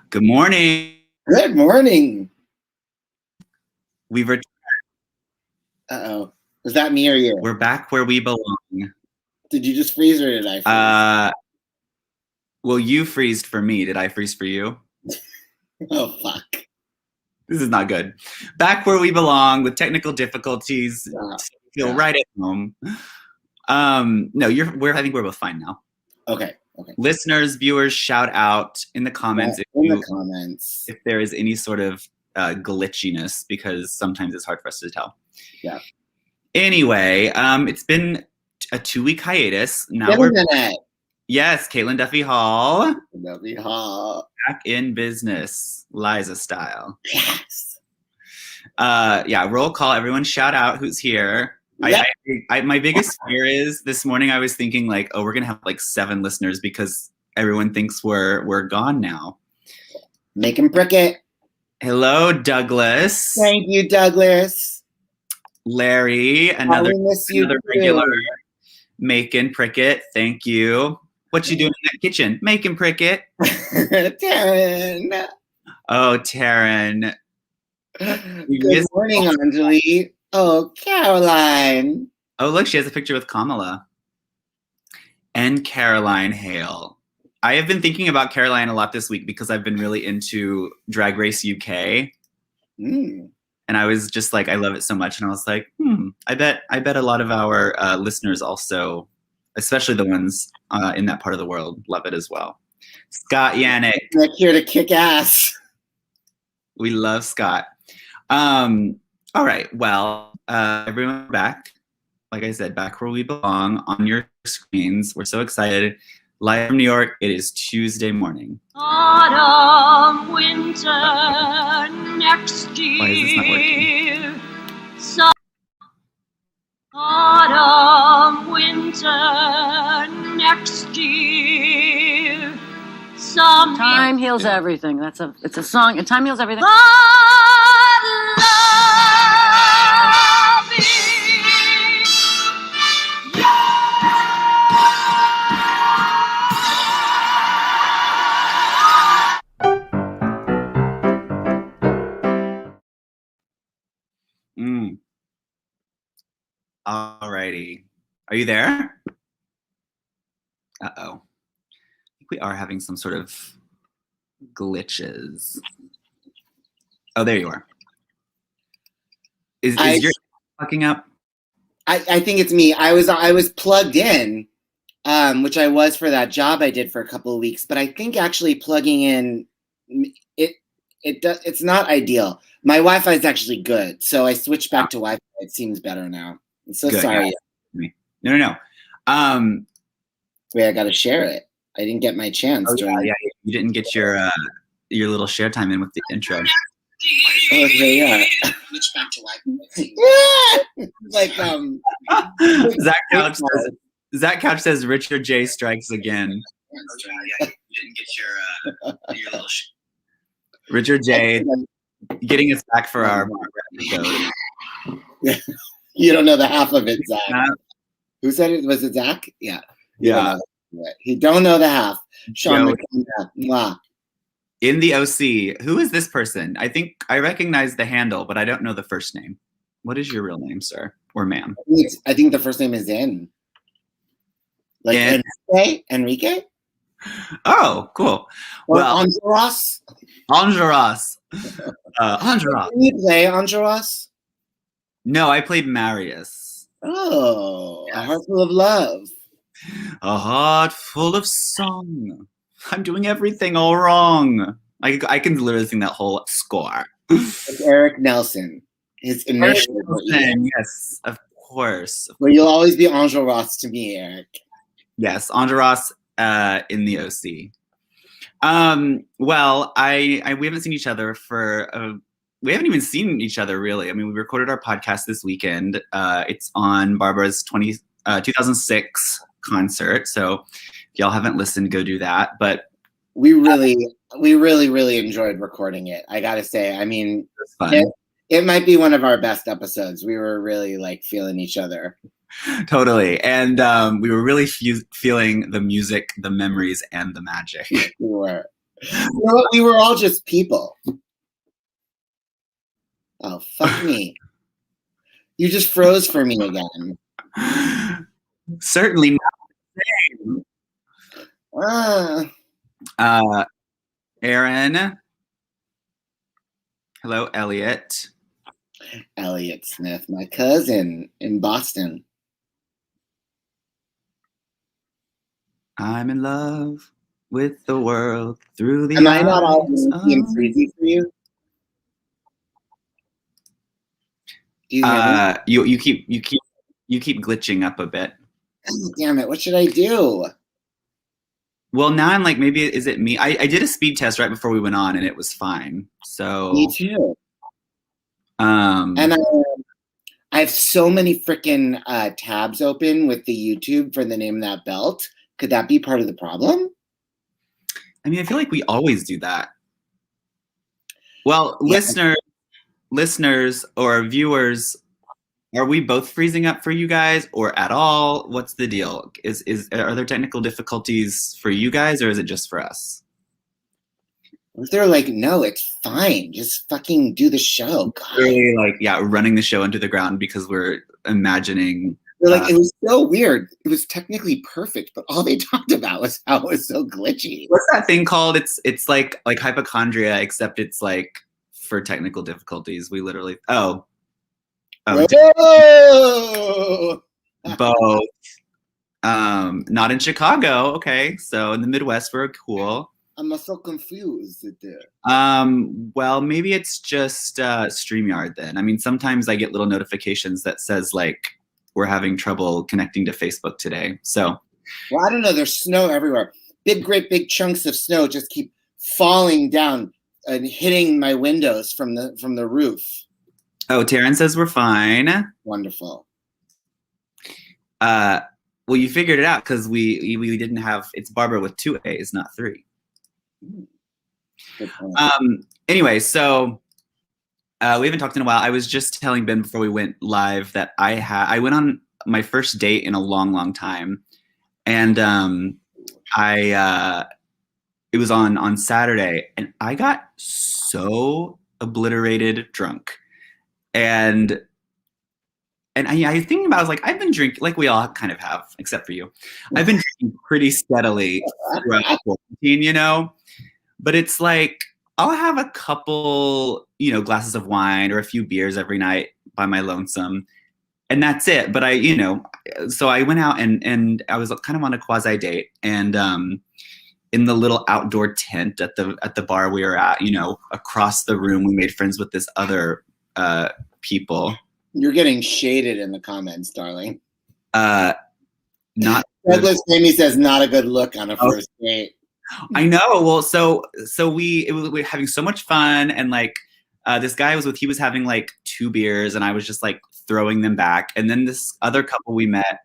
Good morning. Good morning. We've returned. Uh-oh. Was that me or you? We're back where we belong. Did you just freeze or did I freeze? Well, you freezed for me. Did I freeze for you? Oh, fuck. This is not good. Back where we belong with technical difficulties. Feel right at home. No, I think we're both fine now. Okay. Listeners, viewers, shout out in the comments if there is any sort of glitchiness, because sometimes it's hard for us to tell. Yeah. Anyway, it's been a 2-week hiatus. Now Yes, Caitlin Duffy Hall. Back in business, Liza style. Yes. Roll call. Everyone shout out who's here. Yep. My biggest fear is this morning I was thinking like, oh, we're going to have like 7 listeners because everyone thinks we're gone now. Make him prick it. Hello, Douglas. Thank you, Douglas. Larry, another regular. Macon Prickett, thank you. What you doing in that kitchen? Macon Prickett. Taryn. Oh, Taryn. Good morning, Anjali. Oh, Caroline. Oh, look, she has a picture with Kamala. And Caroline Hale. I have been thinking about Caroline a lot this week because I've been really into Drag Race UK. And I was just like, I love it so much. And I was like, I bet a lot of our listeners also, especially the ones in that part of the world, love it as well. Scott Yannick. We're here to kick ass. We love Scott. All right. Well, everyone back. Like I said, back where we belong on your screens. We're so excited. Live from New York, it is Tuesday morning. Autumn, winter, next year. Why is this not working? Autumn, winter, next year. Time heals everything. It's a song. Time heals everything. Alrighty. Are you there? Uh-oh. I think we are having some sort of glitches. Oh, there you are. Is your fucking up? I think it's me. I was plugged in, which I was for that job I did for a couple of weeks, but I think actually plugging in it's not ideal. My Wi-Fi is actually good, so I switched back to Wi-Fi. It seems better now. I'm so sorry. No. Wait, I gotta share it. I didn't get my chance. Yeah. You didn't get your little share time in with the intro. Oh, there you are. Like Zach Couch says Richard J strikes again. Yeah, you didn't get your little Richard J getting us back for our episode. You don't know the half of it, Zach. Who said it? Was it Zach? Yeah. He don't know the half. Sean McKenna. In the OC, who is this person? I think I recognize the handle, but I don't know the first name. What is your real name, sir or ma'am? I think the first name is In. Like Enrique? Oh, cool. Or Angeros? Angeros. Can you play Angeros? No, I played Marius. Oh, yes. A heart full of love. A heart full of song. I'm doing everything all wrong. I can literally sing that whole score. It's Eric Nelson. His initial. Yes, of course. Well, you'll always be Angelos to me, Eric. Yes, Angelos in the OC. Well, we haven't seen each other we haven't even seen each other really. I mean, we recorded our podcast this weekend. It's on Barbara's 2006 concert. So if y'all haven't listened, go do that. But we really enjoyed recording it. I gotta say, I mean, it might be one of our best episodes. We were really like feeling each other. Totally. And we were really feeling the music, the memories, and the magic. We were. You know what? We were all just people. Oh, fuck me. You just froze for me again. Certainly not. Aaron. Hello, Elliot. Elliot Smith, my cousin in Boston. I'm in love with the world through the Am eyes I not all being of... freezy for you? Do you hear me? You keep glitching up a bit. Oh, damn it! What should I do? Well, now I'm like, maybe is it me? I did a speed test right before we went on, and it was fine. So Me too. And I have so many freaking tabs open with the YouTube for the name of that belt. Could that be part of the problem? I mean, I feel like we always do that. Well, yeah. listeners or viewers, are we both freezing up for you guys or at all? What's the deal? Are there technical difficulties for you guys, or is it just for us? They're like, no, it's fine. Just fucking do the show. God. Really, like, yeah, running the show into the ground because we're imagining. They're like, it was so weird. It was technically perfect, but all they talked about was how it was so glitchy. What's that thing called? It's like hypochondria, except it's like for technical difficulties. We literally both. Not in Chicago. Okay, so in the Midwest, we're cool. I'm so confused. Well, maybe it's just StreamYard then. I mean, sometimes I get little notifications that says like we're having trouble connecting to Facebook today. So, well, I don't know. There's snow everywhere. Great big chunks of snow just keep falling down and hitting my windows from the roof. Oh, Taryn says we're fine. Wonderful. Well, you figured it out because we didn't have, it's Barbara with 2 A's, not 3. Anyway, so we haven't talked in a while. I was just telling Ben before we went live that I went on my first date in a long time, and it was on Saturday, and I got so obliterated drunk, and I was thinking about, I was like, I've been drinking, like we all kind of have, except for you. I've been drinking pretty steadily throughout quarantine, you know? But it's like, I'll have a couple, glasses of wine or a few beers every night by my lonesome. And that's it. But so I went out and I was kind of on a quasi date. And in the little outdoor tent at the bar we were at, across the room, we made friends with this other people. You're getting shaded in the comments, darling. Not Douglas Amy says not a good look on a first date. I know. Well, so we were having so much fun, and like this guy he was having like 2 beers, and I was just like throwing them back. And then this other couple we met,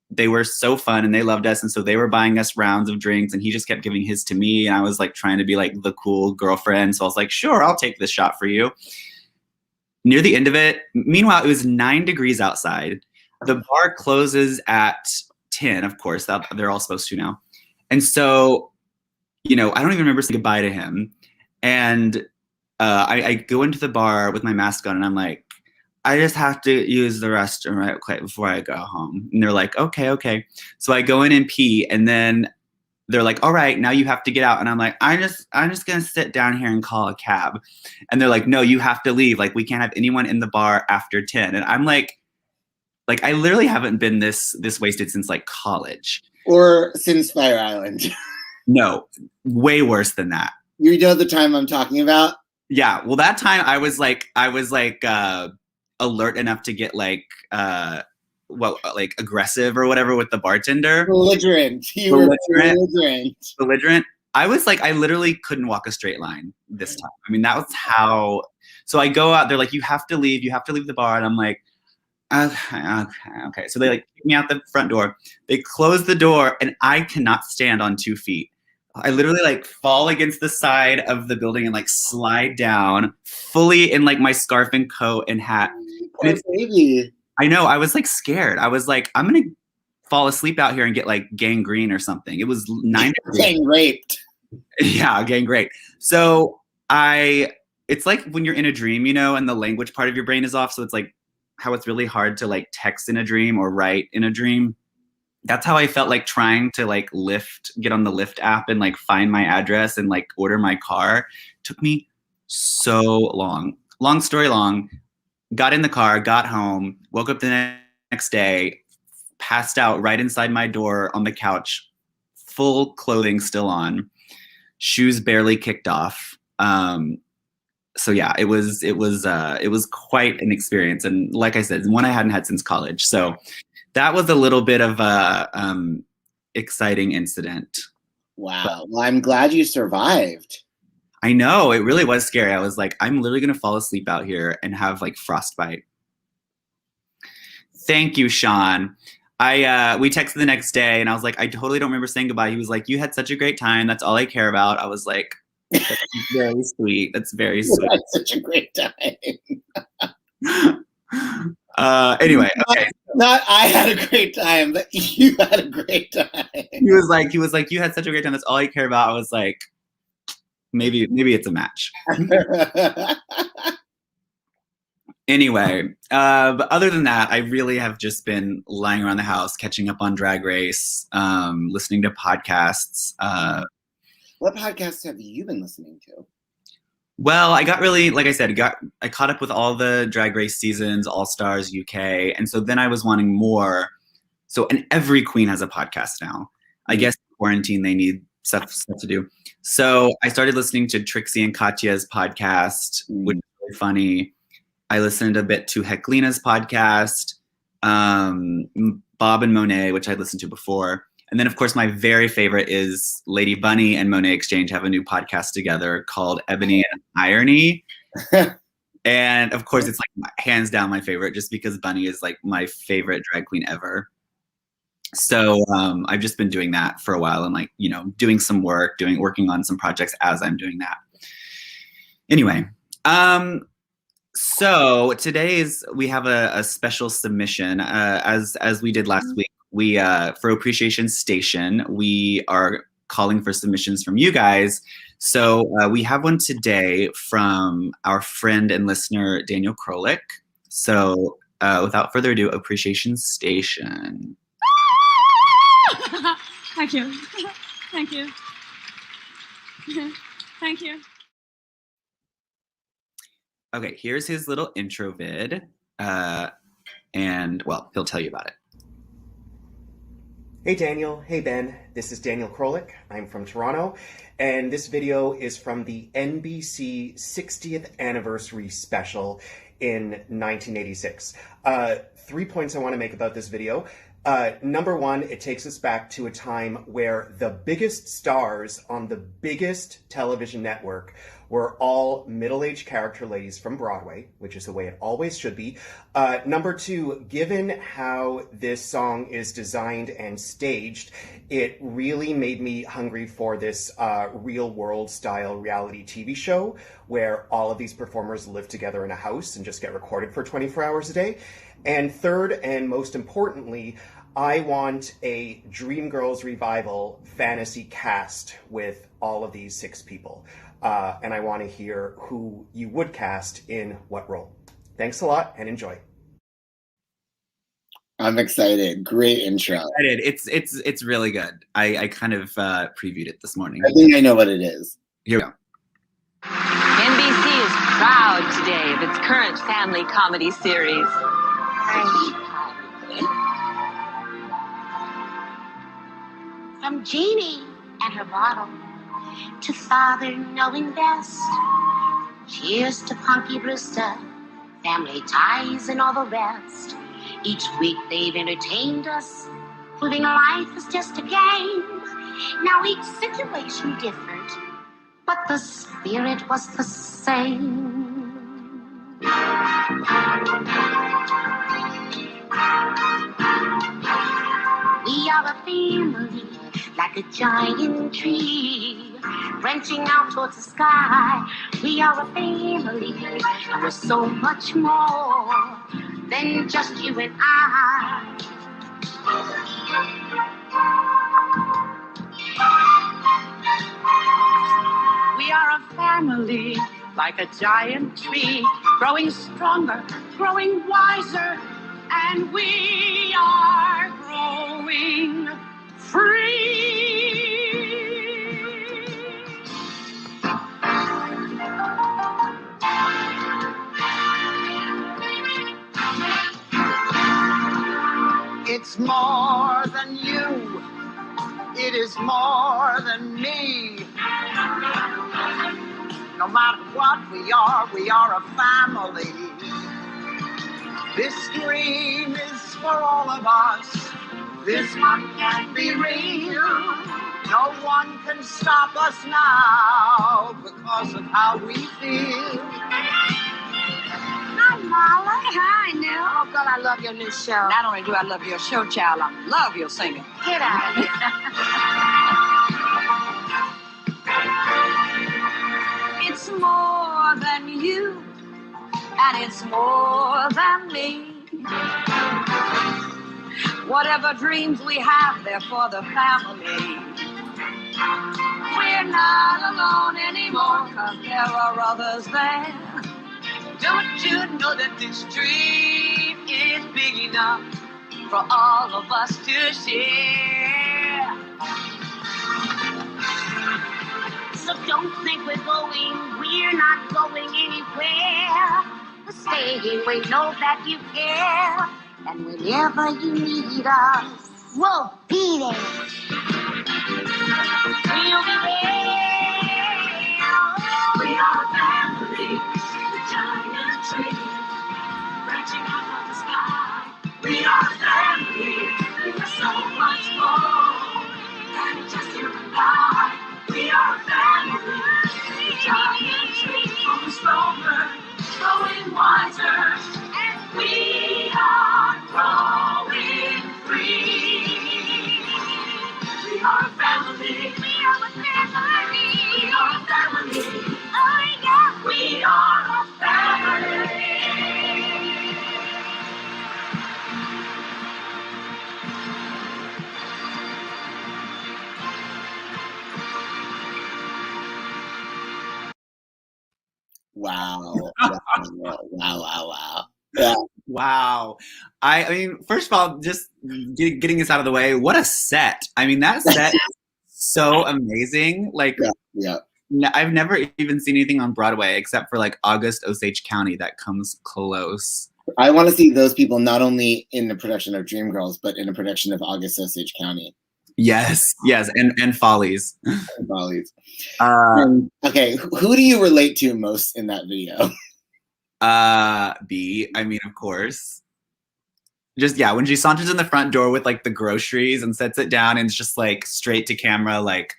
they were so fun and they loved us, and so they were buying us rounds of drinks, and he just kept giving his to me, and I was like trying to be like the cool girlfriend, so I was like, sure, I'll take this shot for you. Near the end of it, meanwhile, it was 9 degrees outside. The bar closes at 10, of course. They're all supposed to now. And so, I don't even remember saying goodbye to him. And I go into the bar with my mask on, and I'm like, I just have to use the restroom right quick before I go home. And they're like, okay. So I go in and pee, and then they're like, all right, now you have to get out. And I'm like, I'm just going to sit down here and call a cab. And they're like, no, you have to leave. Like, we can't have anyone in the bar after 10. And I'm like, I literally haven't been this wasted since like college. Or since Fire Island. No, way worse than that. You know the time I'm talking about? Yeah. Well, that time I was like alert enough to get like aggressive or whatever with the bartender. Belligerent. You were belligerent. I was like, I literally couldn't walk a straight line this time. I mean, that was how. So I go out. They're like, you have to leave. You have to leave the bar. And I'm like, okay. So they like kick me out the front door. They close the door, and I cannot stand on 2 feet. I literally like fall against the side of the building and like slide down fully in like my scarf and coat and hat. Poor baby. I know. I was like scared. I was like, I'm going to fall asleep out here and get like gangrene or something. It was 9 degrees. Getting raped. Yeah, getting great. So it's like when you're in a dream, you know, and the language part of your brain is off. So it's like how it's really hard to like text in a dream or write in a dream. That's how I felt like trying to like get on the Lyft app and like find my address and like order my car. Took me so long. Long story long. Got in the car, got home, woke up the next day, passed out right inside my door on the couch, full clothing still on, shoes barely kicked off. So yeah, it was quite an experience, and like I said, one I hadn't had since college. So that was a little bit of a exciting incident. Wow. Well, I'm glad you survived. I know, it really was scary. I was like, I'm literally gonna fall asleep out here and have like frostbite. Thank you, Sean. We texted the next day and I was like, I totally don't remember saying goodbye. He was like, you had such a great time. That's all I care about. I was like, that's very sweet. That's very sweet. You had such a great time. Anyway, okay. Not I had a great time, but you had a great time. He was like, you had such a great time. That's all I care about. I was like, maybe it's a match. Anyway, but other than that, I really have just been lying around the house, catching up on Drag Race, listening to podcasts. What podcasts have you been listening to? Well, I got really, like I said, I caught up with all the Drag Race seasons, All Stars UK, and so then I was wanting more. So, and every queen has a podcast now. I guess in quarantine they need stuff to do. So I started listening to Trixie and Katya's podcast, which is really funny. I listened a bit to Heklina's podcast, Bob and Monet, which I'd listened to before. And then, of course, my very favorite is Lady Bunny and Monet Exchange have a new podcast together called Ebony and Irony. And, of course, it's like hands down my favorite just because Bunny is like my favorite drag queen ever. So I've just been doing that for a while and like, you know, doing some work, working on some projects as I'm doing that. Anyway, so we have a special submission as we did last week. We for Appreciation Station, we are calling for submissions from you guys. So we have one today from our friend and listener Daniel Krolik. So without further ado, Appreciation Station. Thank you. Thank you. Thank you. Okay, here's his little intro vid. And, well, he'll tell you about it. Hey Daniel, hey Ben, this is Daniel Krolik, I'm from Toronto, and this video is from the NBC 60th anniversary special in 1986. 3 points I want to make about this video. Number one, it takes us back to a time where the biggest stars on the biggest television network were all middle-aged character ladies from Broadway, which is the way it always should be. Number two, given how this song is designed and staged, it really made me hungry for this real-world style reality TV show where all of these performers live together in a house and just get recorded for 24 hours a day. And third, and most importantly, I want a Dreamgirls revival fantasy cast with all of these 6 people. And I want to hear who you would cast in what role. Thanks a lot and enjoy. I'm excited. Great intro. It's really good. I kind of previewed it this morning. I think I know what it is. Here we go. NBC is proud today of its current family comedy series. From Jeannie and her bottle to Father knowing best. Cheers to Punky Brewster, family ties and all the rest. Each week they've entertained us, proving life is just a game. Now each situation different, but the spirit was the same. We are a family, like a giant tree, branching out towards the sky. We are a family, and we're so much more than just you and I. family, like a giant tree, growing stronger, growing wiser, and we are growing free. It's more than you. It is more than me. No matter what we are a family. This dream is for all of us. This one can't be real. No one can stop us now because of how we feel. Hi, Marla. Hi, Nell. Oh, girl, I love your new show. Not only do I love your show, child, I love your singing. Get out of here. It's more than you, and it's more than me. Whatever dreams we have, they're for the family. We're not alone anymore, 'cause there are others there. Don't you know that this dream is big enough for all of us to share? So don't think we're not going anywhere. We're staying, we know that you care. And whenever you need us, we'll be there. We'll be there. We are family, the giant tree, branching out of the sky. We are family, we're so much more than just you and I. We are family, the giant tree, growing stronger, growing wiser, and we are growing free. We are a family. We are a family. We are a family. Oh yeah. We are a family. Wow. Wow. Yeah. Wow. I mean, first of all, just getting this out of the way, what a set. I mean, that set is so amazing. Like, Yeah. I've never even seen anything on Broadway except for like August Osage County that comes close. I want to see those people not only in the production of Dreamgirls, but in a production of August Osage County. Yes, and Follies. Follies. Uh, Okay, who do you relate to most in that video? B. I mean, of course. Just when she saunters in the front door with like the groceries and sets it down and it's just like straight to camera, like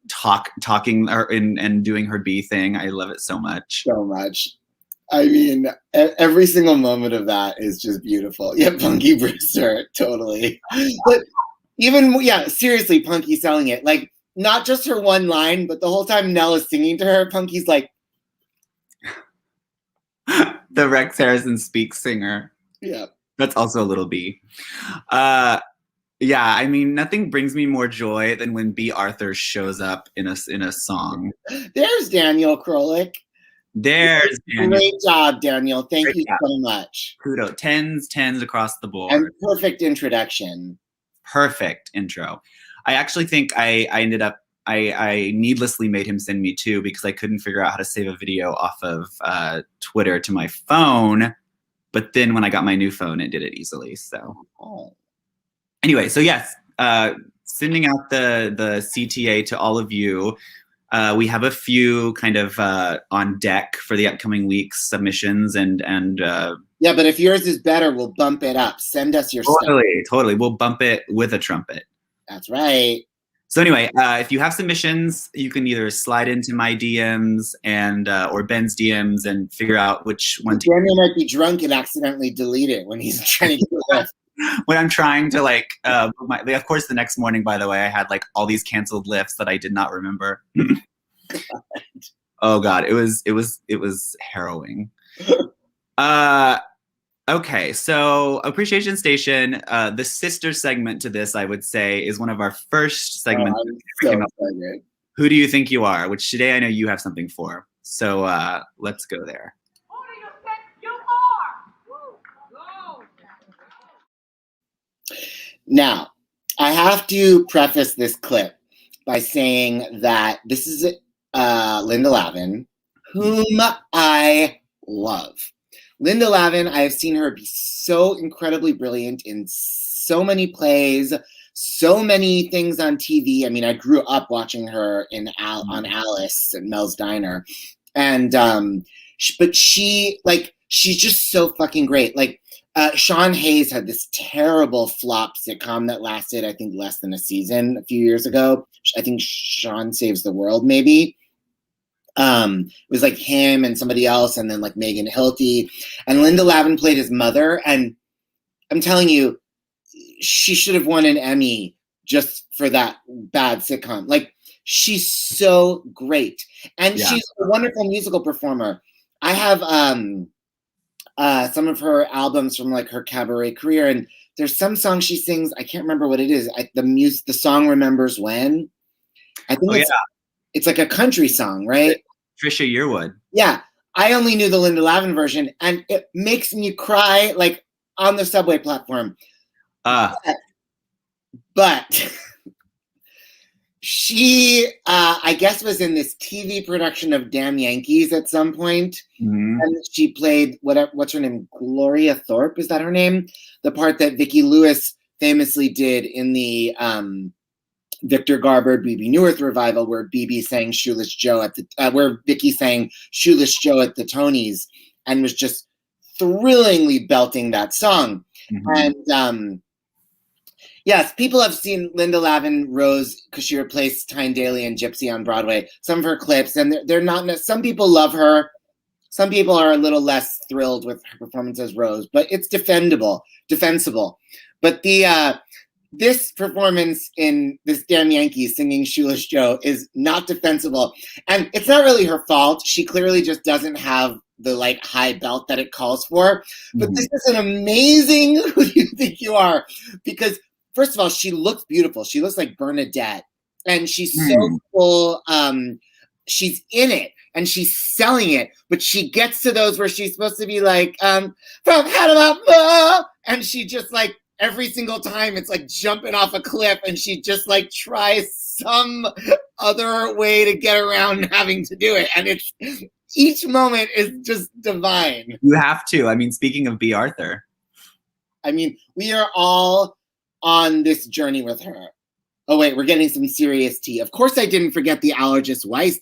talking and doing her B thing. I love it so much. So much. I mean, every single moment of that is just beautiful. Yeah, Punky Brewster, totally. But even, seriously, Punky selling it. Like, not just her one line, but the whole time Nell is singing to her, Punky's like... The Rex Harrison Speaks singer. Yeah. That's also a little B. I mean, nothing brings me more joy than when B. Arthur shows up in a song. There's Daniel Krolik. There's Daniel. Great job, Daniel. Thank you so much. Kudos. Tens across the board. And perfect introduction. Perfect intro. I actually think I ended up, I needlessly made him send me two because I couldn't figure out how to save a video off of Twitter to my phone. But then when I got my new phone, it did it easily. So anyway, so yes, sending out the CTA to all of you. We have a few kind of on deck for the upcoming week's submissions and yeah, but if yours is better, we'll bump it up. Send us your stuff. Totally. We'll bump it with a trumpet. That's right. So anyway, if you have submissions, you can either slide into my DMs and or Ben's DMs and figure out which one. Daniel might be drunk and accidentally delete it when he's trying to get left. When I'm trying to of course, the next morning, by the way, I had like all these canceled lifts that I did not remember. Oh God, it was harrowing. Okay, so Appreciation Station, the sister segment to this, I would say, is one of our first segments. I'm so excited. Who Do You Think You Are, which today I know you have something for. So let's go there. Who do you think you are? Now, I have to preface this clip by saying that this is Linda Lavin, whom I love. Linda Lavin, I have seen her be so incredibly brilliant in so many plays, so many things on TV. I mean, I grew up watching her on Alice and Mel's Diner. And, but she's just so fucking great. Like, Sean Hayes had this terrible flop sitcom that lasted, I think, less than a season a few years ago. I think Sean Saves the World, maybe. It was like him and somebody else, and then like Megan Hilty. And Linda Lavin played his mother. And I'm telling you, she should have won an Emmy just for that bad sitcom. Like, she's so great. And she's a wonderful musical performer. I have some of her albums from like her cabaret career, and there's some song she sings. I can't remember what it is. The song Remembers When. I think it's like a country song, right? Trisha Yearwood. Yeah. I only knew the Linda Lavin version, and it makes me cry like on the subway platform. But she, I guess, was in this TV production of Damn Yankees at some point. Mm-hmm. And she played what's her name? Gloria Thorpe, is that her name? The part that Vicki Lewis famously did in the Victor Garber, Bebe Neuwirth revival, where Bebe sang Shoeless Joe where Vicki sang Shoeless Joe at the Tonys, and was just thrillingly belting that song. Mm-hmm. And yes, people have seen Linda Lavin Rose because she replaced Tyne Daly and Gypsy on Broadway. Some of her clips, and they're not. Some people love her. Some people are a little less thrilled with her performance as Rose, but it's defensible. But this performance in this Damn Yankees singing Shoeless Joe is not defensible, and it's not really her fault. She clearly just doesn't have the like high belt that it calls for. But this is an amazing Who Do You Think You Are? Because first of all, she looks beautiful. She looks like Bernadette, and she's so full. She's in it, and she's selling it. But she gets to those where she's supposed to be like, from Hannah, and she just like every single time it's like jumping off a cliff, and she just like tries some other way to get around having to do it, and it's each moment is just divine. You have to. I mean, speaking of B. Arthur, I mean, we are all on this journey with her. Oh wait, we're getting some serious tea. Of course, I didn't forget the Allergist wife,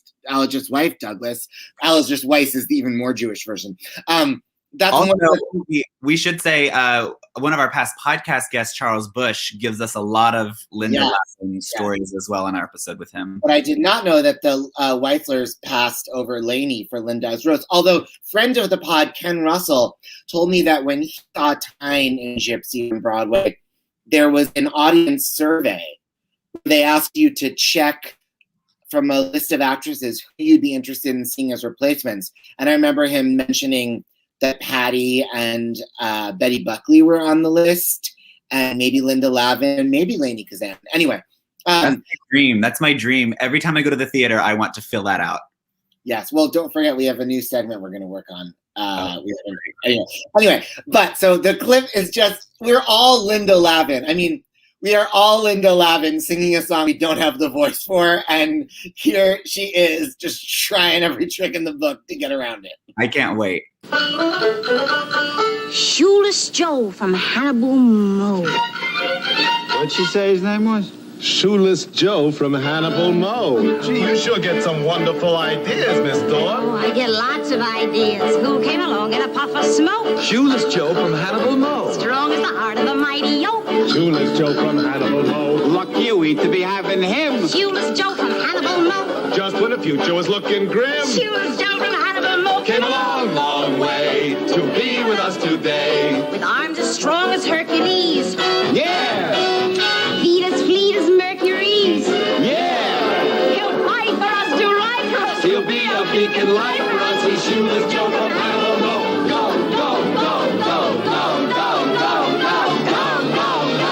Douglas. Allergist Weiss is the even more Jewish version. That's also, we should say one of our past podcast guests, Charles Bush, gives us a lot of Linda Lavin stories as well in our episode with him. But I did not know that the Weislers passed over Lainey for Linda as Rose. Although friend of the pod, Ken Russell, told me that when he saw Tyne in Gypsy on Broadway, there was an audience survey. They asked you to check from a list of actresses who you'd be interested in seeing as replacements. And I remember him mentioning that Patty and Betty Buckley were on the list, and maybe Linda Lavin, maybe Lainey Kazan. Anyway. That's my dream. That's my dream. Every time I go to the theater, I want to fill that out. Yes. Well, don't forget, we have a new segment we're going to work on. Anyway, but so the clip is just, we're all Linda Lavin. I mean, we are all Linda Lavin singing a song we don't have the voice for, and here she is just trying every trick in the book to get around it. I can't wait. Shoeless Joe from Hannibal Mo. What'd she say his name was? Shoeless Joe from Hannibal Mo. Gee, you sure get some wonderful ideas, Miss Dawn. Oh, I get lots of ideas. Who came along in a puff of smoke? Shoeless Joe from Hannibal Mo. Strong as the heart of a mighty oak. Shoeless Joe from Hannibal Mo. Lucky you to be having him. Shoeless Joe from Hannibal Mo. Just when the future was looking grim. Shoeless Joe from Hannibal Mo. Came a long, long way to be with us today. With arms as strong as Hercules. Yeah! Feet as fleet as Mercury's. Yeah! He'll fight for us, do right for us. He'll be a beacon light for us. He's Shoeless Joe from Hannibal Mo. Go, go, go, go, go, go, go, go, go, go, go, go.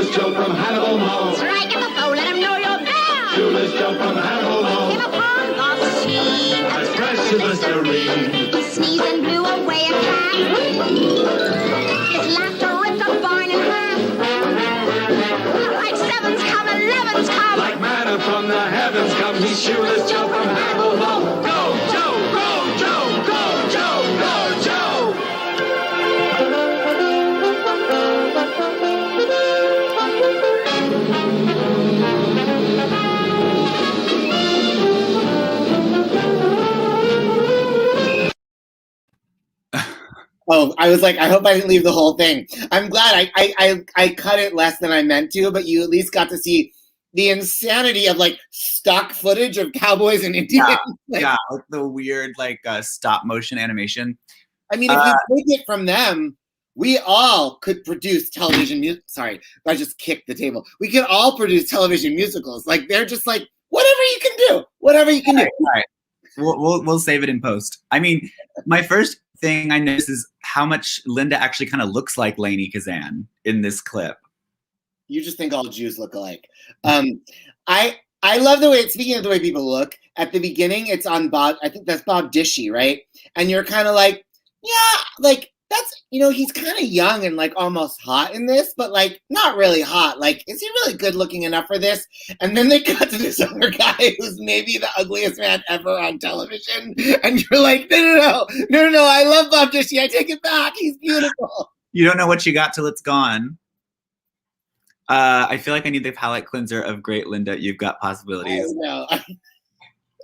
Shoeless Joe from Hannibal Mo. Strike at the foe, let him know you're there. Shoeless Joe from Hannibal Him Mo. upon the scene. As fresh as Listerine. He sneezed and blew away a cat. His laughter ripped a barn in half. Like sevens come, elevens come. Like manna from the heavens come. He's Shoeless Joe from Hannibal Mo. Go, Joe! Go, Joe! Go, Joe! Go, Joe! Oh, I was like, I hope I didn't leave the whole thing. I'm glad I cut it less than I meant to, but you at least got to see the insanity of like stock footage of cowboys and Indians. Like, Yeah, like the weird like stop motion animation. I mean, if you take it from them, we all could produce television music. Sorry, I just kicked the table. We could all produce television musicals. Like they're just like whatever you can do, whatever you can do. All right. We'll save it in post. I mean, my first thing I noticed is how much Linda actually kind of looks like Lainey Kazan in this clip. You just think all Jews look alike. I love the way. Speaking of the way people look, at the beginning it's on Bob. I think that's Bob Dishy, right? And you're kind of like, yeah, like that's he's kind of young and like almost hot in this, but like not really hot. Like, is he really good looking enough for this? And then they cut to this other guy who's maybe the ugliest man ever on television, and you're like, no. I love Bob Dishy. I take it back. He's beautiful. You don't know what you got till it's gone. I feel like I need the palate cleanser of Great Linda. You've got possibilities. I know.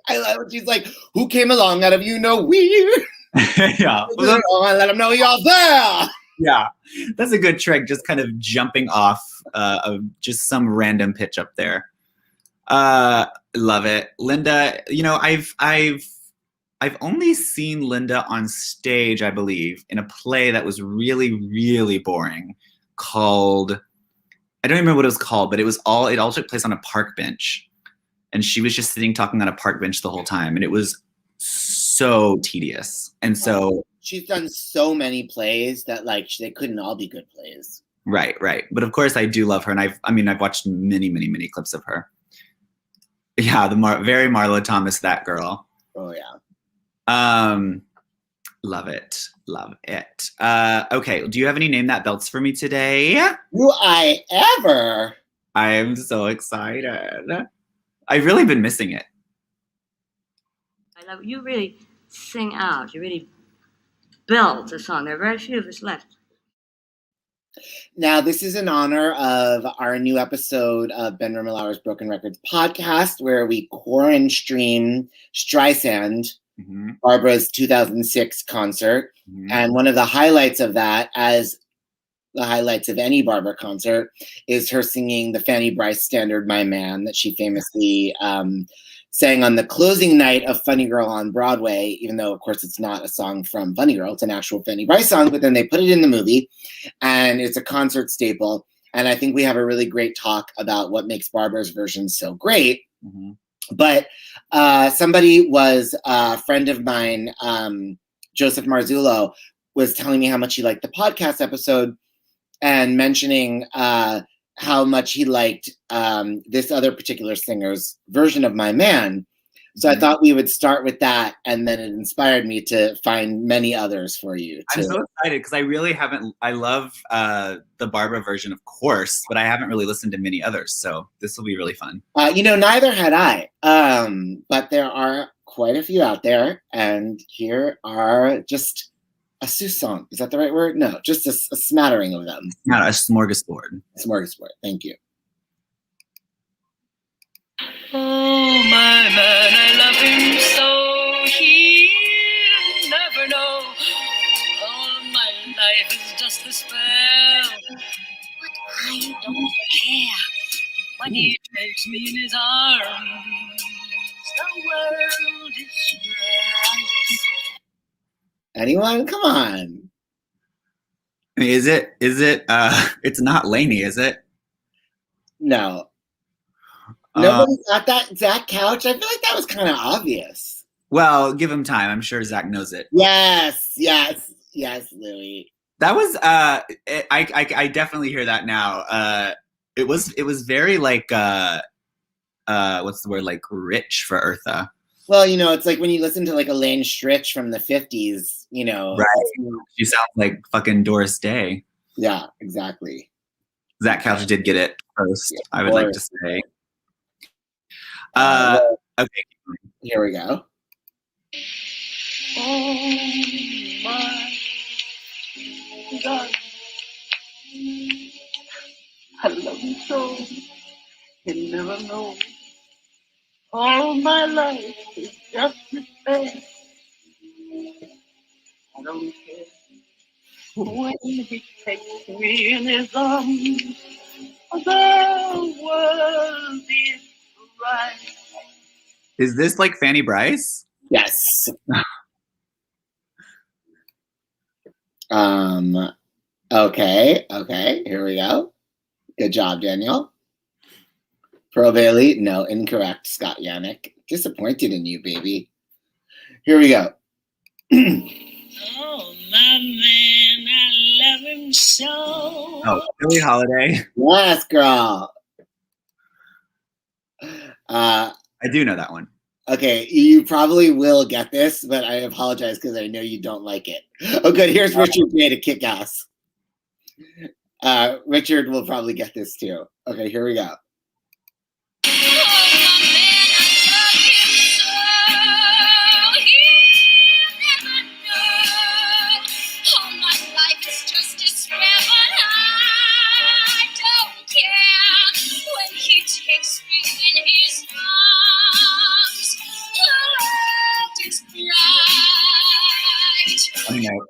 I love it. She's like, who came along out of weird? Yeah. Let them know you're there. Yeah. That's a good trick. Just kind of jumping off of just some random pitch up there. Love it. Linda, I've only seen Linda on stage, I believe, in a play that was really, really boring called, I don't remember what it was called, but it all took place on a park bench. And she was just sitting talking on a park bench the whole time. And it was so tedious. And so she's done so many plays that like they couldn't all be good plays. Right. But of course I do love her. And I've watched many clips of her. Yeah, very Marlo Thomas, that girl. Oh yeah. Love it. Okay, do you have any Name That Belts for me today? Do I ever? I am so excited. I've really been missing it. I love you. Really sing out. You really build a song. There are very few of us left. Now, this is in honor of our new episode of Ben Rimalower's Broken Records podcast, where we quarantine stream Streisand, Barbara's 2006 concert. And one of the highlights of that, as the highlights of any Barbara concert, is her singing the Fanny Brice standard, My Man, that she famously sang on the closing night of Funny Girl on Broadway, even though, of course, it's not a song from Funny Girl. It's an actual Fanny Brice song, but then they put it in the movie, and it's a concert staple. And I think we have a really great talk about what makes Barbara's version so great. But somebody was a friend of mine, Joseph Marzullo, was telling me how much he liked the podcast episode and mentioning how much he liked this other particular singer's version of My Man. So I thought we would start with that, and then it inspired me to find many others for you. I'm so excited because I really haven't. I love the Barbara version, of course, but I haven't really listened to many others. So this will be really fun. Neither had I, but there are quite a few out there, and here are just a song. Is that the right word? No, just a smattering of them. Not a smorgasbord. Smorgasbord. Thank you. Oh, my man, I love him so, he'll never know. All my life is just a spell. But I don't care when he takes me in his arms. The world is bright. Anyone? Come on. Is it? It's not Lainey, is it? No. Nobody got that. Zach Couch? I feel like that was kind of obvious. Well, give him time. I'm sure Zach knows it. Yes, Louis. That was I definitely hear that now. it was very like what's the word, like rich for Eartha. Well, you know, it's like when you listen to like Elaine Stritch from the 50s, you know. Right. She sounds like fucking Doris Day. Yeah, exactly. Zach Couch did get it first, Yeah, I would like to say. Well, Okay. here we go. Oh my God, I love you so. You never know. All my life is just the same. I don't care when he takes me in his arms. The world is right. Is this like Fanny Bryce? Yes. Okay, here we go. Good job, Daniel. Pearl Bailey, no, incorrect, Scott Yannick. Disappointed in you, baby. Here we go. Oh, my man, I love him so. Oh, Billie Holiday. Yes, girl. I do know that one. Okay, you probably will get this, but I apologize because I know you don't like it. Oh, good. Here's Richard J to kick ass. Richard will probably get this too. Okay, here we go. I know.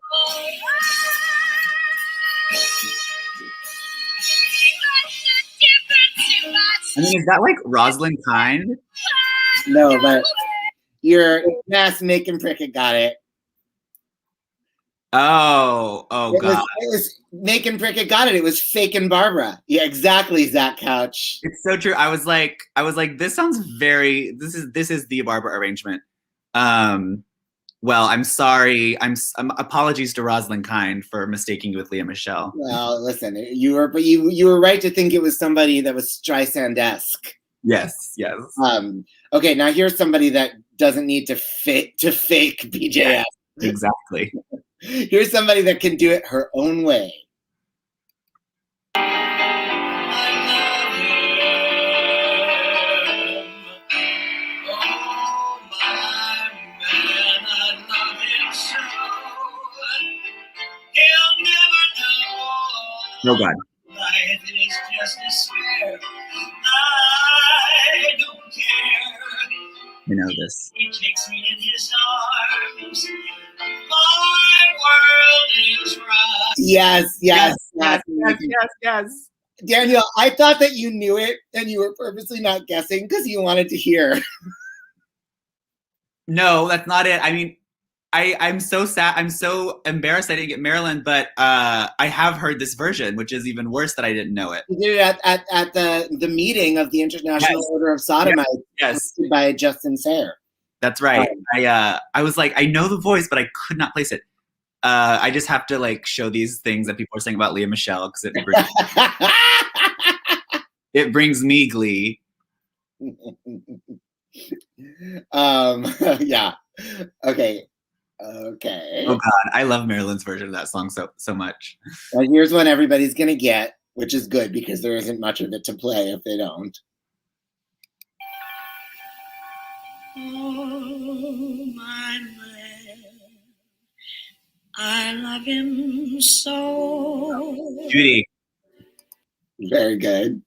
I mean, is that like Rosalind Kind? No, but your yes, Macon Prickett got it. Oh, God. It was Macon Prickett got it. It was Fakin' Barbara. Yeah, exactly, Zach Couch. It's so true. I was like, this sounds very. This is the Barbara arrangement. Well, I'm sorry. I'm apologies to Rosalind Kind for mistaking you with Leah Michelle. Well, listen, you were right to think it was somebody that was Streisand-esque. Yes. Okay, now here's somebody that doesn't need to fake BJS. Yeah, exactly. Here's somebody that can do it her own way. No, God. Life is just a spare. I don't care. You know this. He takes me in his arms. My world is right. Yes. Daniel, I thought that you knew it and you were purposely not guessing because you wanted to hear. No, that's not it. I mean, I'm so sad. I'm so embarrassed I didn't get Maryland, but I have heard this version, which is even worse that I didn't know it. You did it at the meeting of the International Order of Sodomites, hosted by Justin Sayre. That's right. I was like, I know the voice, but I could not place it. I just have to like show these things that people are saying about Leah Michelle because it brings me glee. Yeah. Okay. Oh God, I love Marilyn's version of that song so much. Well, here's one everybody's gonna get, which is good because there isn't much of it to play if they don't. Oh, my man, I love him so. Judy. Very good.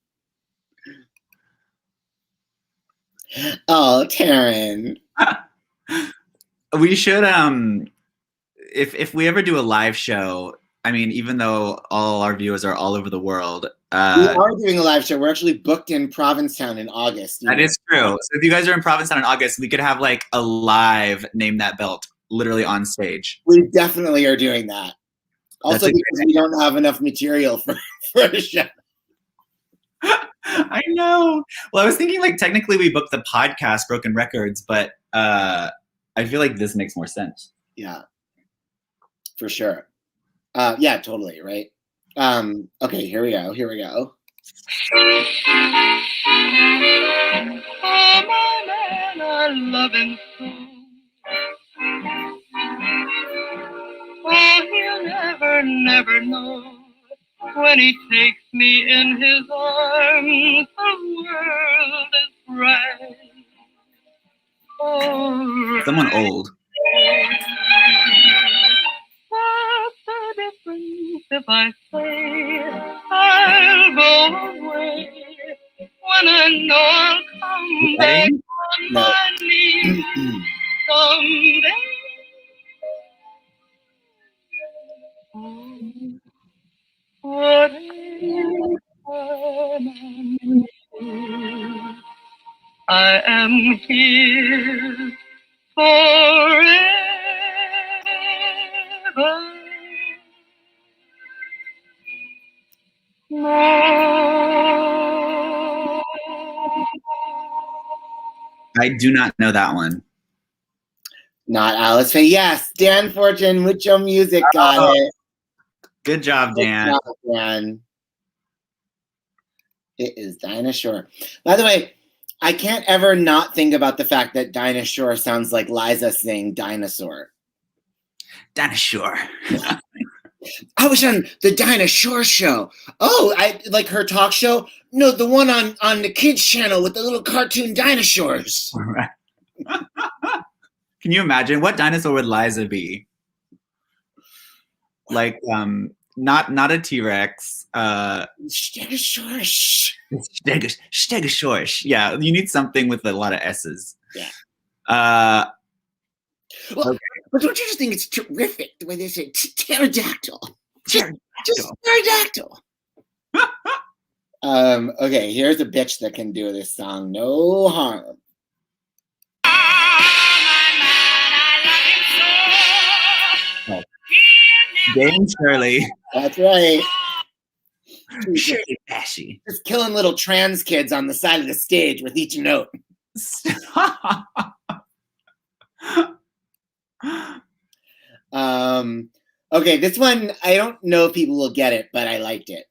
Oh, Taryn. We should if we ever do a live show, I mean, even though all our viewers are all over the world, we are doing a live show. We're actually booked in Provincetown in August. That is true. So if you guys are in Provincetown in August, we could have like a live Name That Belt literally on stage. We definitely are doing that. Also because we don't have enough material for a show. I know. Well, I was thinking like technically we booked the podcast Broken Records, but I feel like this makes more sense. Yeah, for sure. Yeah, totally. Right. Okay, here we go. Oh, my man, I love him so. Oh, he'll never, never know. When he takes me in his arms, the world is right. Oh, Someone old. what's the difference if I say I'll go away when I know I'll come back Wedding? on No. my knees someday? Whatever I am here forever. No. I do not know that one. Not Alice Faye. Yes, Dan Fortune, Mucho Music got it. Good job, Dan. Good job, Dan. It is Dinah Shore. By the way, I can't ever not think about the fact that Dinah Shore sounds like Liza saying dinosaur. Dinah Shore. I was on the Dinah Shore show. Oh, I like her talk show? No, the one on the kids channel with the little cartoon dinosaurs. Right. Can you imagine what dinosaur would Liza be? Like, not a T-Rex. Stegosaurus. Stegosaurus. Yeah, you need something with a lot of S's. Yeah. Okay. But don't you just think it's terrific the way they say pterodactyl? Just pterodactyl. Okay, here's a bitch that can do this song. No harm. Dame Shirley. That's right. Shirley Bassey. Just killing little trans kids on the side of the stage with each note. Okay, this one, I don't know if people will get it, but I liked it.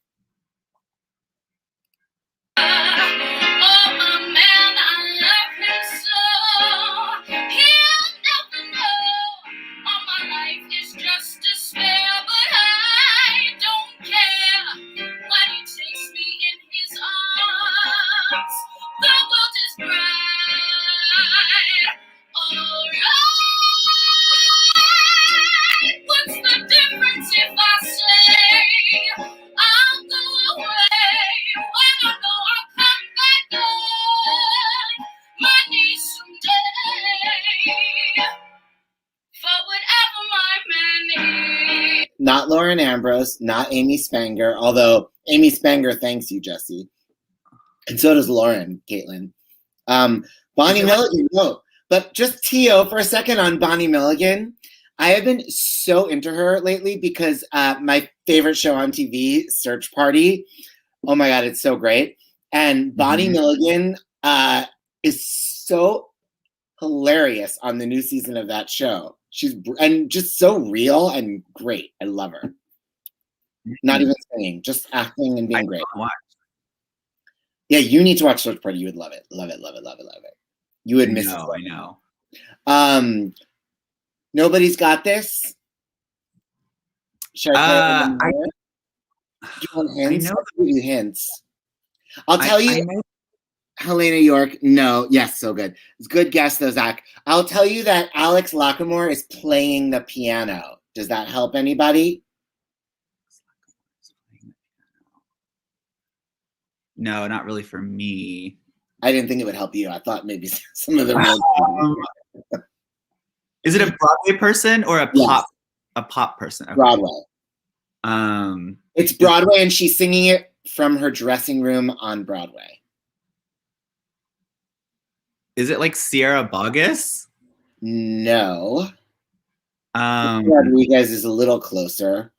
Not Lauren Ambrose, not Amy Spanger, although Amy Spanger thanks you, Jesse. And so does Lauren, Caitlin. Bonnie Milligan, no. But just T.O. for a second on Bonnie Milligan. I have been so into her lately because my favorite show on TV, Search Party. Oh my God, it's so great. And Bonnie Milligan is so hilarious on the new season of that show. She's and just so real and great. I love her. Not even singing, just acting and being great. Yeah, you need to watch Search Party. You would love it. Love it, love it, love it, love it. You would miss it. I know. Nobody's Got This. Should I play it? Do you want hints? I'll give you hints. I'll tell you. Helena York. No. Yes, so good. It's a good guess, though, Zach. I'll tell you that Alex Lackamore is playing the piano. Does that help anybody? No, not really for me. I didn't think it would help you. I thought maybe some of them. Is it a Broadway person or a pop person? Okay. Broadway. It's Broadway, and she's singing it from her dressing room on Broadway. Is it like Sierra Boggess? No. Rodriguez is a little closer.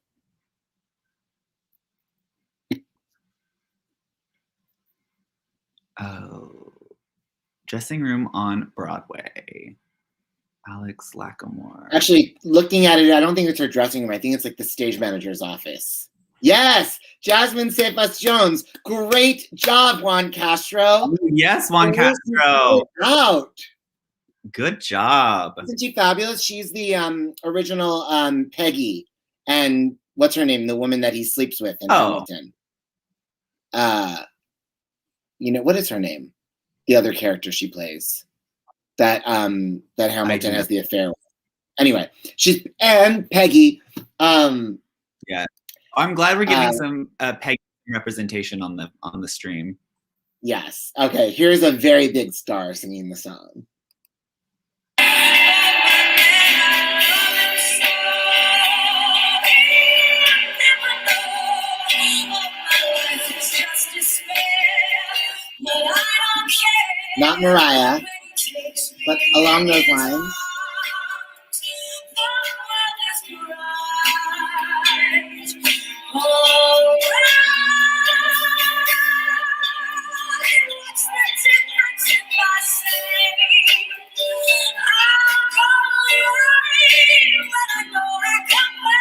Oh, dressing room on Broadway. Alex Lackamore. Actually, looking at it, I don't think it's her dressing room. I think it's like the stage manager's office. Yes, Jasmine Cephas Jones. Great job, Juan Castro. Yes, Juan Castro. Out. Good job. Isn't she fabulous? She's the original Peggy, and what's her name? The woman that he sleeps with in Hamilton. You know, what is her name? The other character she plays that that Hamilton has the affair with. Anyway, she's and Peggy. Yeah, I'm glad we're getting some Peggy representation on the stream. Yes. Okay. Here's a very big star singing the song. Not Mariah, but along those lines.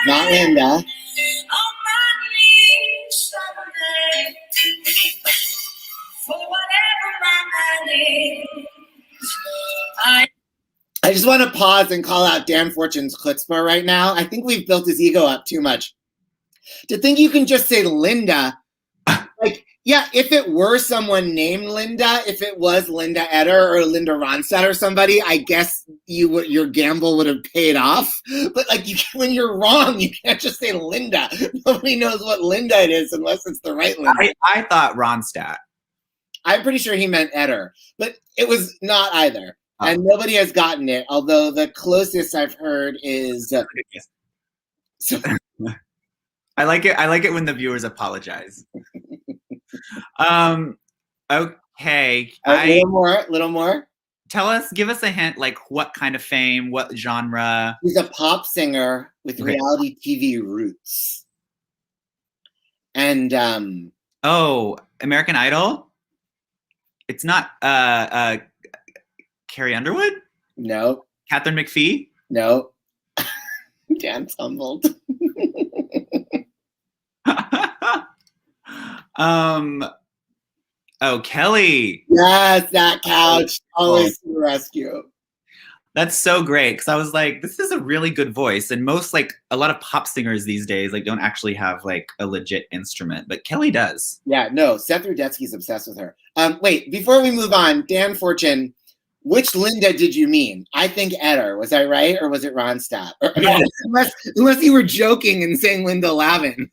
Not Linda. I just want to pause and call out Dan Fortune's chutzpah right now. I think we've built his ego up too much. To think you can just say Linda, like, yeah, if it were someone named Linda, if it was Linda Eder or Linda Ronstadt or somebody, I guess your gamble would have paid off. But like, when you're wrong, you can't just say Linda. Nobody knows what Linda it is unless it's the right Linda. I thought Ronstadt. I'm pretty sure he meant Eder, but it was not either. And nobody has gotten it, although the closest I've heard is... so, I like it. I like it when the viewers apologize. Okay. A little more. Give us a hint, like what kind of fame, what genre? He's a pop singer with reality TV roots. And American Idol? It's not Carrie Underwood? No. Catherine McPhee? No. Dan tumbled. Kelly. Yes, that couch. Always to the rescue. That's so great, because I was like, this is a really good voice, and most, like, a lot of pop singers these days, like, don't actually have, like, a legit instrument, but Kelly does. Yeah, no, Seth Rudetsky's obsessed with her. Wait, before we move on, Dan Fortune, which Linda did you mean? I think Eder. Was I right, or was it Ronstadt? Unless you were joking and saying Linda Lavin.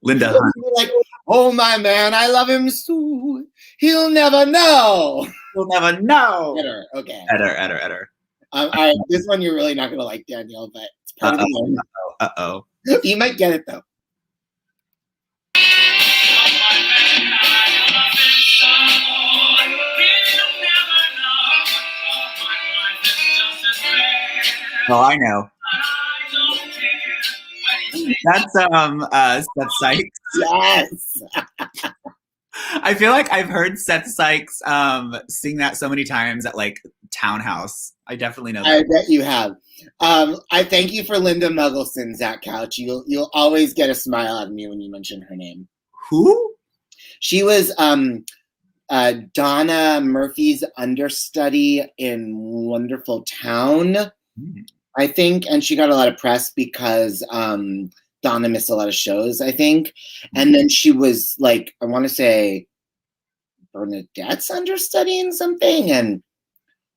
Linda Hunt. Like, oh my man, I love him so. He'll never know. He'll never know. Eder, okay. Eder. All right, this one you're really not going to like, Danielle, but it's part of the game. Uh-oh. You might get it, though. Oh, I know. That's Seth Sykes. Yes. I feel like I've heard Seth Sykes sing that so many times at like Townhouse. I definitely know that. I bet you have. I thank you for Linda Muggleson, Zach Couch. You'll always get a smile out of me when you mention her name. Who? She was Donna Murphy's understudy in Wonderful Town, I think, and she got a lot of press because Donna missed a lot of shows, I think. And then she was like, I want to say Bernadette's understudy in something, and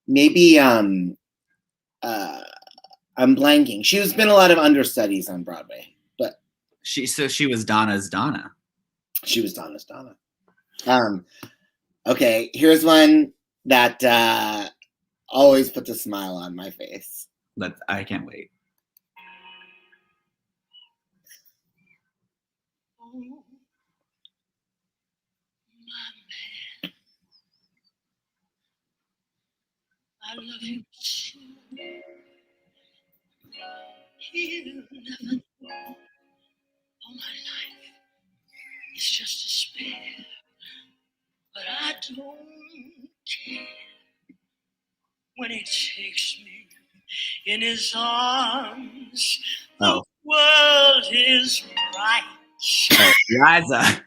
maybe I'm blanking. She's been a lot of understudies on Broadway, but she was Donna's Donna. She was Donna's Donna. Okay, here's one that always puts a smile on my face. I can't wait. I love you too. He'll never know. All my life is just a spare, but I don't care when he takes me in his arms. Oh. world is right. Liza.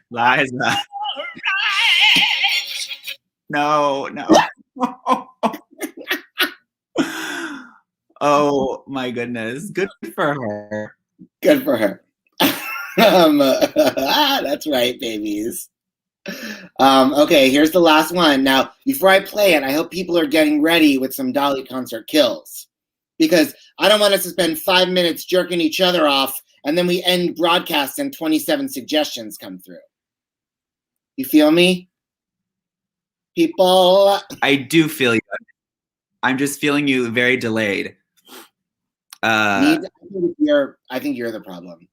No. Oh my goodness. Good for her. Good for her. That's right, babies. Okay, here's the last one. Now, before I play it, I hope people are getting ready with some Dolly concert kills. Because I don't want us to spend 5 minutes jerking each other off and then we end broadcast and 27 suggestions come through. You feel me? People? I do feel you. I'm just feeling you very delayed. I think you're the problem.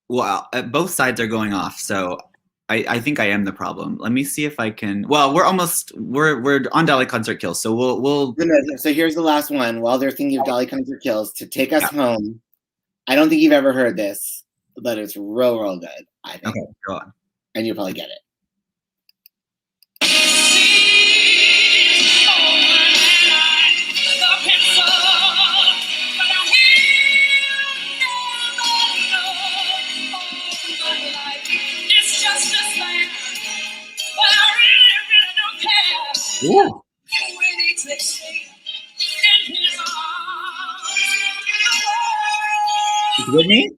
Well, both sides are going off, so I think I am the problem. Let me see if I can. Well, we're on Dolly concert kills, so we'll. So here's the last one. While they're thinking of Dolly concert kills, to take us home. I don't think you've ever heard this, but it's real good. I think. Okay, go on. And you'll probably get it. Ooh. You with me?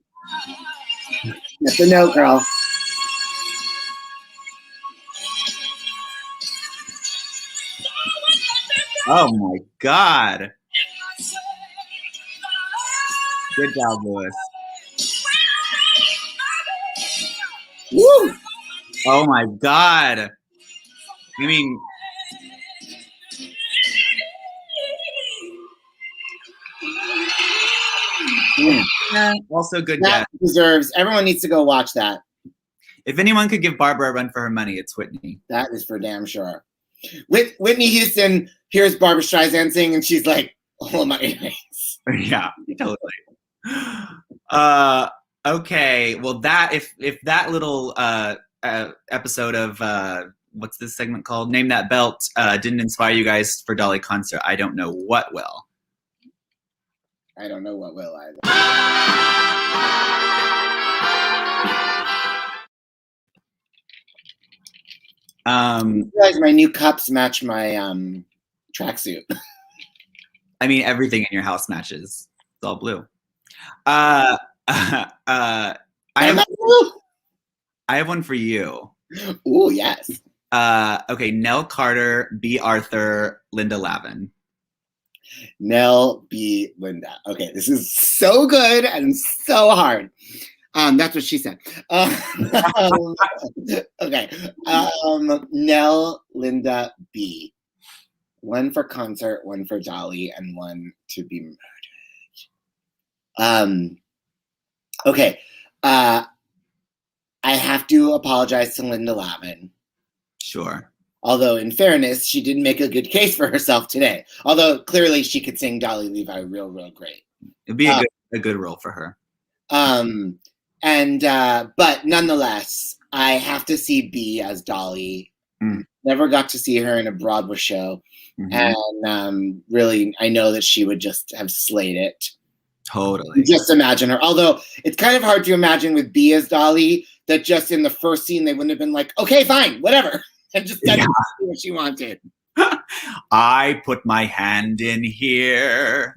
That's a no, girl. Oh my God. Good job, Lewis. Woo! Oh my God. I mean, also good that deserves. Everyone needs to go watch that. If anyone could give Barbara a run for her money, it's Whitney. That is for damn sure. Whitney Houston hears Barbara Streisand sing, and she's like, "Oh my earrings." Yeah, totally. Okay, well, that if that little episode of what's this segment called? Name That Belt didn't inspire you guys for Dolly concert, I don't know what will. I don't know what will either. You guys, my new cups match my tracksuit. I mean, everything in your house matches. It's all blue. I have one for you. Ooh, yes. Okay, Nell Carter, B. Arthur, Linda Lavin. Nell, B. Linda. Okay, this is so good and so hard. That's what she said. Okay. Nell, Linda, B. One for concert, one for Dolly, and one to be murdered. Okay. I have to apologize to Linda Lavin. Sure. Although, in fairness, she didn't make a good case for herself today. Although, clearly, she could sing Dolly Levi real great. It'd be a good role for her. But nonetheless, I have to see B as Dolly. Never got to see her in a Broadway show. And really, I know that she would just have slayed it. Totally. Just imagine her. Although, it's kind of hard to imagine with B as Dolly that just in the first scene, they wouldn't have been like, okay, fine, whatever. And just done what she wanted. I put my hand in here.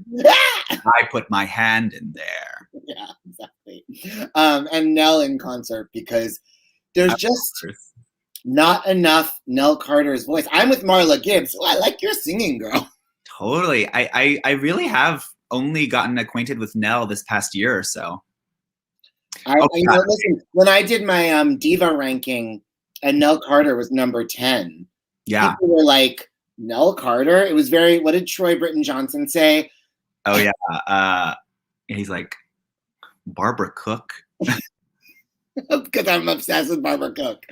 I put my hand in there. Yeah, exactly. And Nell in concert, because there's just not enough Nell Carter's voice. I'm with Marla Gibbs. Oh, I like your singing, girl. Totally. I really have only gotten acquainted with Nell this past year or so. Listen, when I did my diva ranking, and Nell Carter was number 10. Yeah. People were like, Nell Carter? It was very, what did Troy Britton Johnson say? Oh, yeah. He's like, Barbara Cook. Because I'm obsessed with Barbara Cook.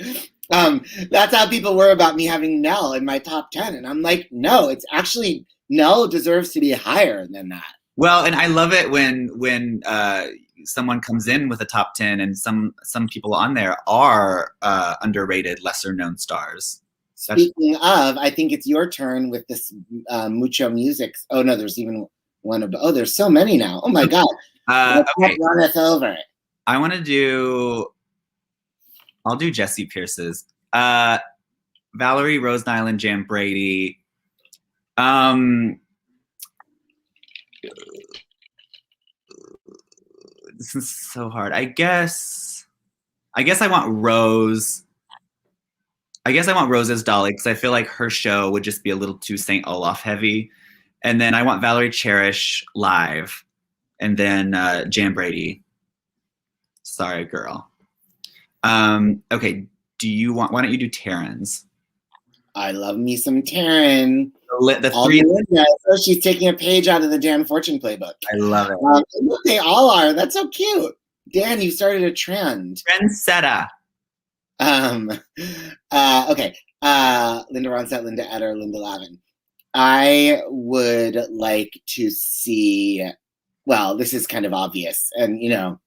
That's how people were about me having Nell in my top 10. And I'm like, no, it's actually, Nell deserves to be higher than that. Well, and I love it when someone comes in with a top 10 and some people on there are underrated, lesser known stars. Speaking of, I think it's your turn with this Mucho Music. Oh no, there's even Oh, there's so many now. Oh my God. Okay. Run us over. I want to do. I'll do Jesse Pierce's. Valerie Rose Nyland, Jan Brady. This is so hard. I guess I want Rose. I guess I want Rose as Dolly because I feel like her show would just be a little too St. Olaf heavy. And then I want Valerie Cherish live. And then Jan Brady. Sorry, girl. Okay, why don't you do Taryn's? I love me some Taryn. The three. So she's taking a page out of the Dan Fortune playbook. I love it. They all are. That's so cute. Dan, you started a trend. Trendsetter. Okay. Linda Ronstadt, Linda Eder, Linda Lavin. I would like to see, well, this is kind of obvious. And, you know,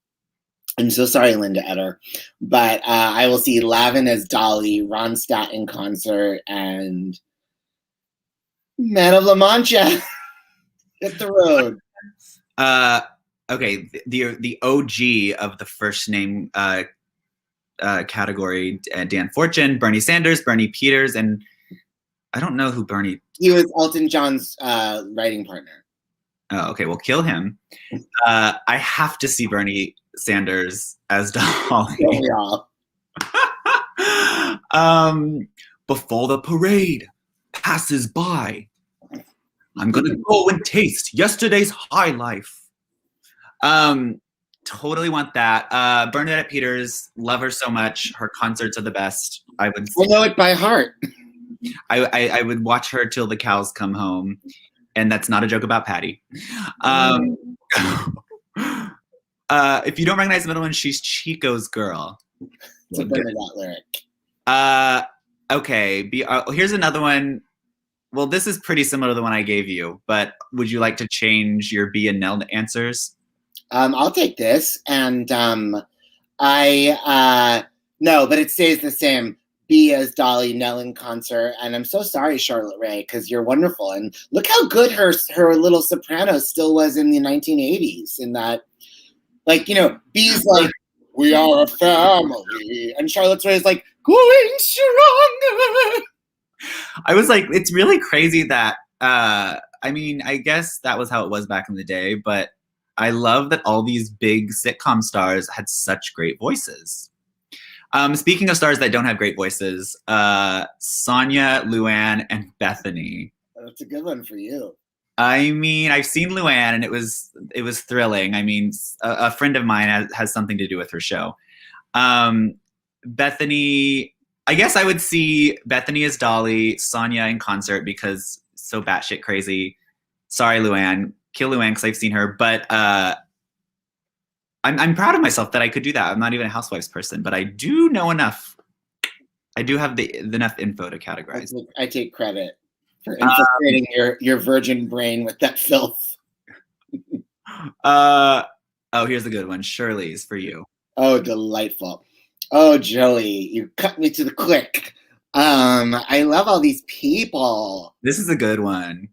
I'm so sorry, Linda Eder. But I will see Lavin as Dolly, Ronstadt in concert, and Man of La Mancha. Hit the road. Okay, the OG of the first name category, Dan Fortune, Bernie Sanders, Bernie Peters, and I don't know who Bernie. He was Elton John's writing partner. Oh, okay, well, kill him. I have to see Bernie Sanders as Dolly. Before the parade passes by, I'm gonna go and taste yesterday's high life. Totally want that. Bernadette Peters, love her so much. Her concerts are the best. I know it by heart. I would watch her till the cows come home, and that's not a joke about Patty. If you don't recognize the middle one, she's Chico's girl. It's a Bernadette lyric. Okay. Here's another one. Well, this is pretty similar to the one I gave you, but would you like to change your B and Nell answers? I'll take this, and no, but it stays the same. B as Dolly, Nell in concert, and I'm so sorry, Charlotte Rae, because you're wonderful, and look how good her little soprano still was in the 1980s. In that, like, you know, B's like, we are a family, and Charlotte Rae is like, going stronger. I was like, it's really crazy that I mean, I guess that was how it was back in the day, but I love that all these big sitcom stars had such great voices. Speaking of stars that don't have great voices, Sonia, Luann, and Bethany. That's a good one for you. I mean, I've seen Luann, and it was thrilling. I mean, a friend of mine has something to do with her show. Bethany, I guess I would see Bethany as Dolly, Sonia in concert because so batshit crazy. Sorry, Luann. Kill Luann because I've seen her, but I'm proud of myself that I could do that. I'm not even a Housewives person, but I do know enough. I do have enough info to categorize. I take credit for infiltrating your virgin brain with that filth. Oh, here's a good one. Shirley's for you. Oh, delightful. Oh, Joey, you cut me to the quick. I love all these people. This is a good one.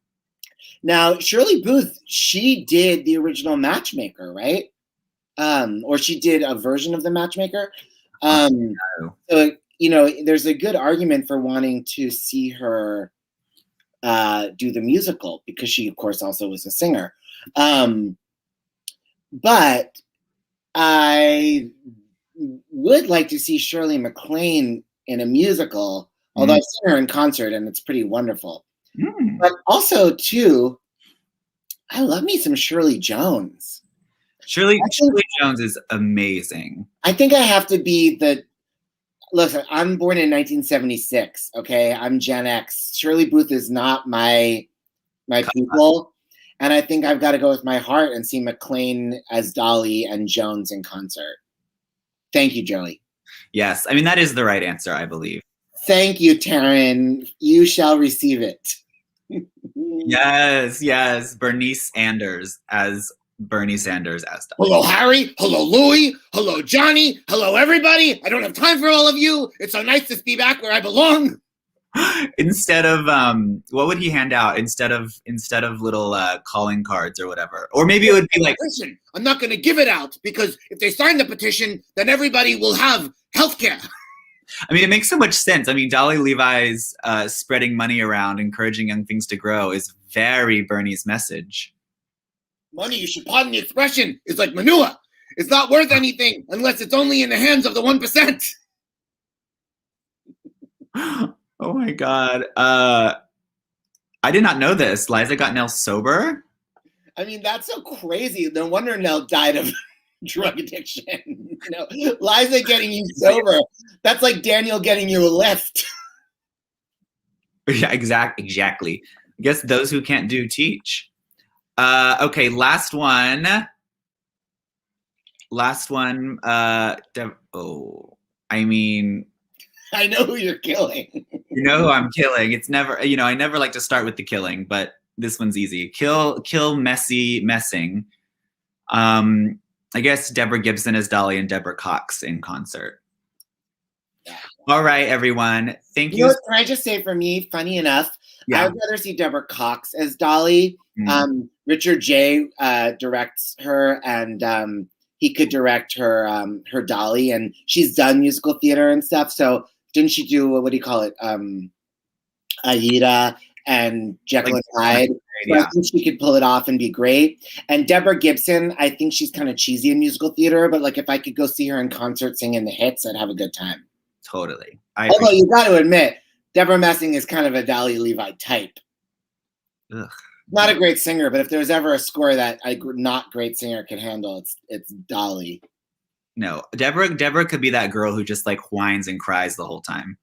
Now, Shirley Booth, she did the original Matchmaker, right? Or she did a version of the Matchmaker. So, you know, there's a good argument for wanting to see her do the musical because she, of course, also was a singer. But I would like to see Shirley MacLaine in a musical, although I've seen her in concert and it's pretty wonderful. But also, too, I love me some Shirley Jones. Shirley Jones is amazing. I think I have to be listen, I'm born in 1976, okay? I'm Gen X. Shirley Booth is not my people. And I think I've got to go with my heart and see MacLaine as Dolly and Jones in concert. Thank you, Joey. Yes. I mean, that is the right answer, I believe. Thank you, Taryn. You shall receive it. Yes. Bernice Sanders as Bernie Sanders as Dolly. Hello, Harry. Hello, Louie. Hello, Johnny. Hello, everybody. I don't have time for all of you. It's so nice to be back where I belong. instead of what would he hand out instead of little calling cards or whatever? Or maybe it would be like, listen, I'm not going to give it out because if they sign the petition, then everybody will have health care. I mean, it makes so much sense. I mean, Dolly Levi's spreading money around, encouraging young things to grow is very Bernie's message. Money, you should pardon the expression, is like manure. It's not worth anything unless it's only in the hands of the 1%. Oh my God. I did not know this. Liza got Nell sober? I mean, that's so crazy. No wonder Nell died of drug addiction. You know, Liza getting you sober. That's like Daniel getting you a lift. Yeah, exactly. I guess those who can't do teach. Okay, last one. I mean, I know who you're killing. You know who I'm killing. It's never, I never like to start with the killing, but this one's easy. Kill Messy Messing. I guess Deborah Gibson as Dolly and Deborah Cox in concert. Yeah. All right, everyone. Thank you. Can I just say, for me, funny enough, I would rather see Deborah Cox as Dolly. Richard J. directs her, and he could direct her her Dolly, and she's done musical theater and stuff. So didn't she do, what do you call it, Aida and Jekyll and Hyde? So I think she could pull it off and be great. And Deborah Gibson, I think she's kind of cheesy in musical theater, but like if I could go see her in concert singing the hits, I'd have a good time. Totally. Although you got to admit, Deborah Messing is kind of a Dolly Levi type. Ugh. Not a great singer, but if there's ever a score that a not great singer can handle, it's Dolly. No, Deborah could be that girl who just like whines and cries the whole time.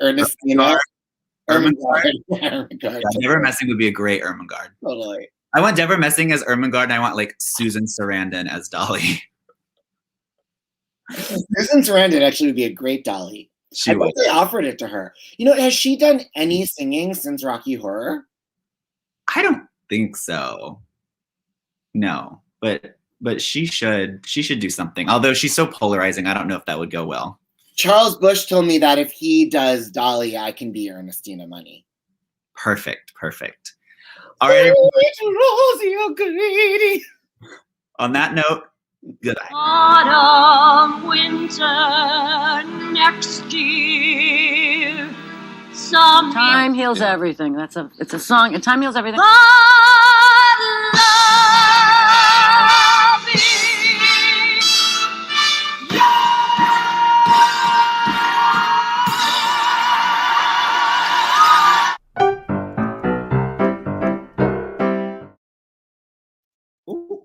Ernestina. Ermengarde. Yeah, Deborah Messing would be a great Ermengarde. Totally. I want Deborah Messing as Ermengarde, and I want like Susan Sarandon as Dolly. Susan Sarandon actually would be a great Dolly. She would. They offered it to her. Has she done any singing since Rocky Horror? I don't think so. No, but she should do something. Although she's so polarizing, I don't know if that would go well. Charles Bush told me that if he does Dolly, I can be Ernestina Money. Perfect. All right. On that note, good night. Autumn, winter, next year. Time heals everything. It's a song. Time heals everything.